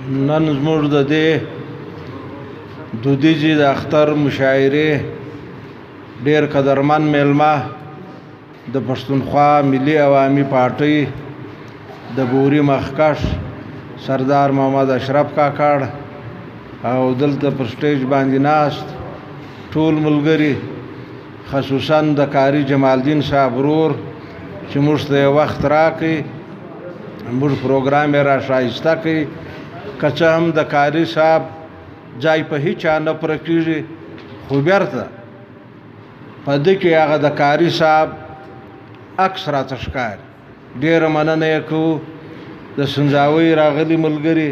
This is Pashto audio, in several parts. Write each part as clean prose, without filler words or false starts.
نن زموږ د دې دودیزې د اختر مشاعرې ډېر قدرمن میلمه د پښتونخوا ملي عوامي پارټۍ د بوري مخکښ سردار محمد اشرف کاکړ او دلته پر سټیج باندې ناست ټول ملګري خصوصا د کاری جمال الدین صاحب ورور چې موږ ته وخت راکړي موږ پروګرام یې را ښایسته کړي که څه هم د کاري صاحب ځای په هیچا نه پوره کېږي خو بیرته په دې کې هغه د کاري صاحب عکس راته ښکاري ډېره مننه یې کوو د سنځاوۍ راغلي ملګري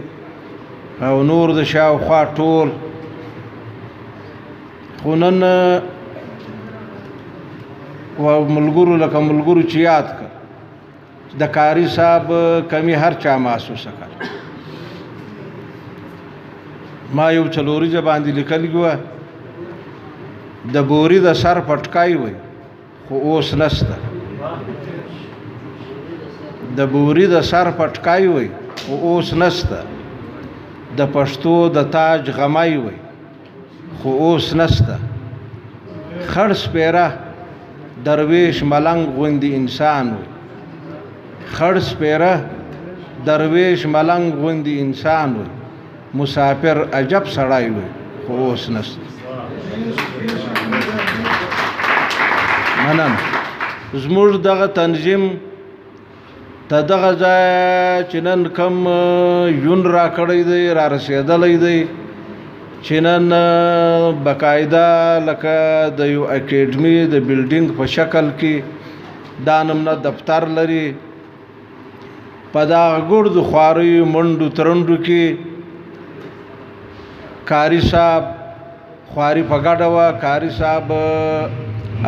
او نور د شاوخوا ټول خو نن ملګرو لکه ملګرو چې یاد کړ د کاري صاحب کمی هر چا محسوسه کړ ما یو څلورمه باندې لیکلي وه د بوري د سر پټکای وي خو اوس نشته د بوري د سر پټکای وي خو اوس نشته د پښتو د تاج غمای وي خو اوس نشته خړ سپیره درویش ملنګ غوندې انسان وي خړ سپیره درویش ملنګ غوندې انسان وي مسافر عجب سړی وي خو اوس نشته مننه زموږ دغه تنظیم ته دغه ځای چې نن کوم یون را کړی دی را رسېدلی دی چې نن باقاعده لکه د یو اکیډمي د بلډینګ په شکل کې دا نمونه دفتر لري په دغه ګردو خواریو منډو ترنډو کې کاری صاحب خواري په ګډه وه کاری صاحب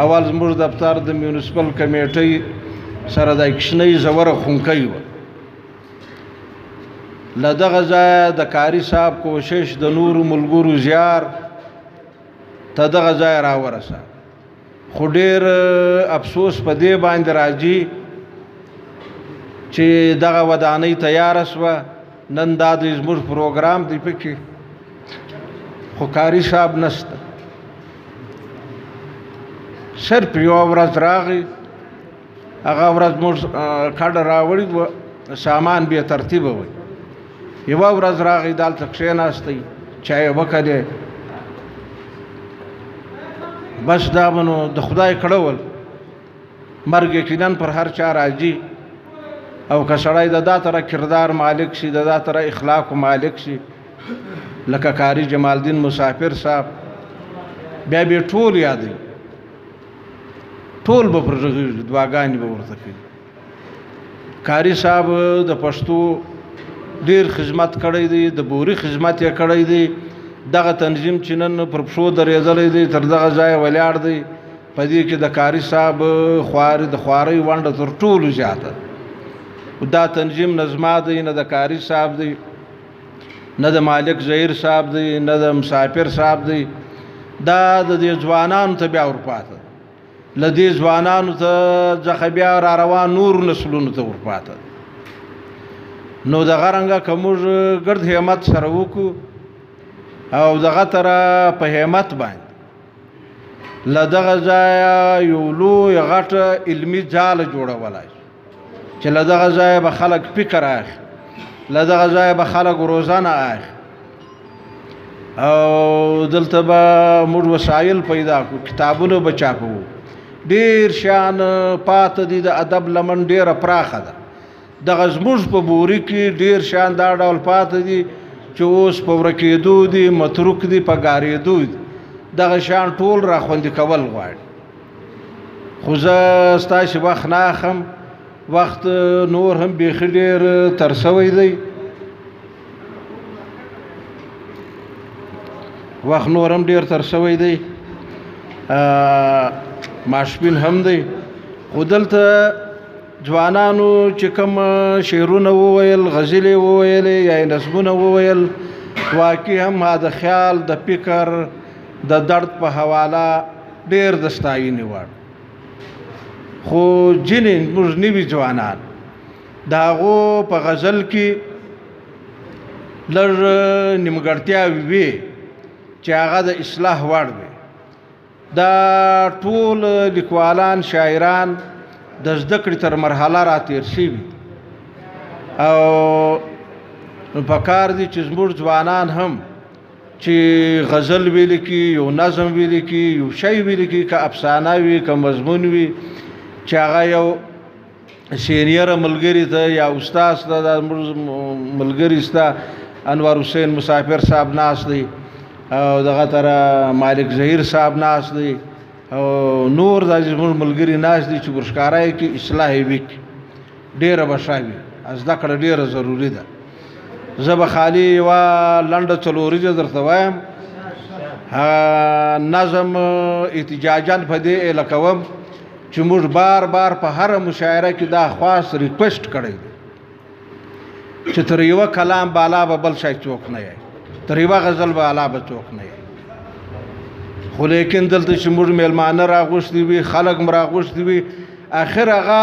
اول زموږ دفتر د میونسپل کمیټۍ سره د اکشنۍ زوره خونکۍ وه له دغه ځایه د کاری صاحب کوشش د نورو ملګرو زیار ته دغه ځای راورسه خو ډېر افسوس په دې باندې راځي چې دغه ودانۍ تیاره شوه نن دا د زموږ پروګرام دی پکې خو کاری صاحب نشته صرف یوه ورځ راغی هغه ورځ موږ کډه راوړي وه سامان بې ترتیبه وي یوه ورځ راغی دلته کښېناستی چای یې وکړې بس دا به نو د خدای کړول مرګ یقینا پر هر چا راځي او که سړی د دا طرح کردار مالک شي د دا طرح اخلاقو مالک شي لکه کاری جمال الدین مسافر صاحب بیا به ټول یادوي ټول به پر غږېږي دعاګانې به ورته کوي کاری صاحب د پښتو ډېر خدمت کړی دی د بوري خدمت یې کړی دی دغه تنظیم چې نن پر پښو درېدلی دی تر دغه ځایه ولاړ دی په دې کې د کاری صاحب د خوارۍ ونډه تر ټولو زیاته دا تنظیم نه زما دی نه د کاری صاحب دی نه د مالک ظهیر صاحب دی نه د مسافر صاحب دی دا د دې ځوانانو ته بیا ورپاته له دې ځوانانو ته څخه بیا را روان نور نسلونو ته ورپاته نو دغه رنګه که موږ ګرد همت سره وکړو او دغه طرح په همت باندې له دغه ځایه یو لوی غټه علمي ځاله جوړولی چې له دغه ځایه به خلک فکر اخلي له دغه ځایه به خلک روزانه اخلي او دلته به موږ وسایل پیدا کړو کتابونه به چاپو ډېر شیان پاته دي د ادب لمن ډېره پراخه ده دغه زموږ په بوري کې ډېر شیان دا ډول پاته دي چې اوس په ورکېدو دي متروک دي په ګارېدو دي دغه شیان ټول را خوندي کول غواړي خو زه ستاسې وخت نه اخلم وخت نور هم بیخي ډېر تر سوی دی وخت نور هم ډېر تر سوی دی ماشپین هم دی خو دلته ځوانانو چې کوم شعرونه وویل غزلې وویلې یا نظمونه وویل واقعي هم د خیال د فکر د درد په حواله ډېر د ستاینې وړ خو ځینې موږ نوي ځوانان د هغو په غزل کې لږ نیمګړتیاوې وي چې هغه د اصلاح وړ وي. دا ټول لیکوالان شاعران د زده کړې تر مرحله را تېر شوي او پکار دي چې زموږ ځوانان هم چې غزل ویل کی یو نظم ویل کی یو شی ویل کی که افسانه وي که مضمون وي چې هغه یو سینیر ملګري ته یا استاد ته د ملګري ستا انور حسین مسافر صاحب ناست دی او دغه تر مالک ظهیر صاحب ناست دی او نور د زموږ ملګري ناست دي چې ورښکاره یې کې اصلاح یې وکړي. ډېره به ښه وي. زده کړه ډېره ضروري ده. زه به خالي یوه لنډه څلوریزه درته وایم. نظم احتجاجاً په دې اعله کوم چې موږ بار بار په هره مشاعره کې دا خواست ریکویسټ کړی دی چې تر یوه کلام بالا به بل شی څوک نه یی، تر یوه غزل بالا به څوک نه یی. خو لیکن دلته چې موږ میلمانه راغوښتي وي، خلک م راغوښتي وي، اخر هغه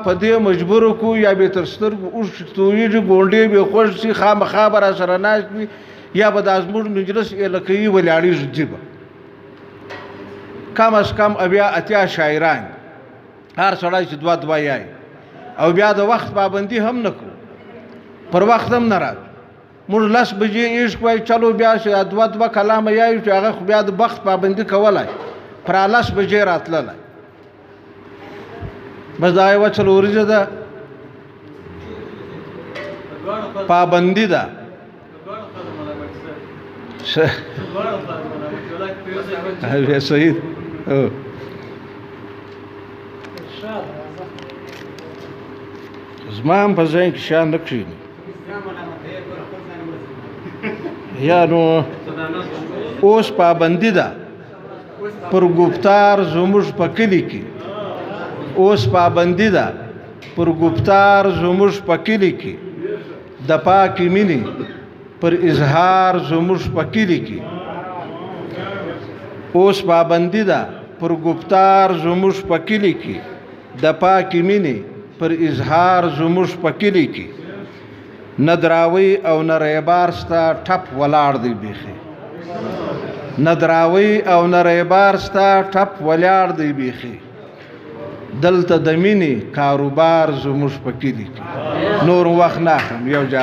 په دې مجبور کو یا به تر سترګو اوښکې تویېږي، ګونډې به خوښ شي، خامخا به راسره ناست وي یا به دا زموږ مجلس ایله کوي ولاړېږي جیبه. کم از کم اویا اتیا شاعران هر سړی چې دوه دوه یای او بیا د وخت پابندي هم نه کړو، پر وخت هم نه راځو. موږ 10 بجې عشق وایي چلو بیا چې دوه دوه کلامه یایو چې هغه خو بیا د وخت پابندي کولی پر 10 بجې راتللی. بس دا یوه څلوریزه ده، پابندي ده. سعید زما هم په ذهن کې شیان نه کښېني. یا نو اوس پابندي ده پر ګفتار زموږ په کلي کې، اوس پابندي ده پر ګفتار زموږ په کلي کې، د پاکې مینې پر اظهار زموږ په کلي کې. اوس پابندي ده پر ګفتار زموږ په کلي کې، د پاکې مینې پر اظهار زموږ په کلي کې. نه دراوی او نه ریبار ستا ټپ ولاړ دی بیخي، نه دراوی او نه ریبار ستا ټپ ولاړ دی بیخي. دلته د مینې کاروبار زموږ په کلي کې. نور وخت نه اخلم. یو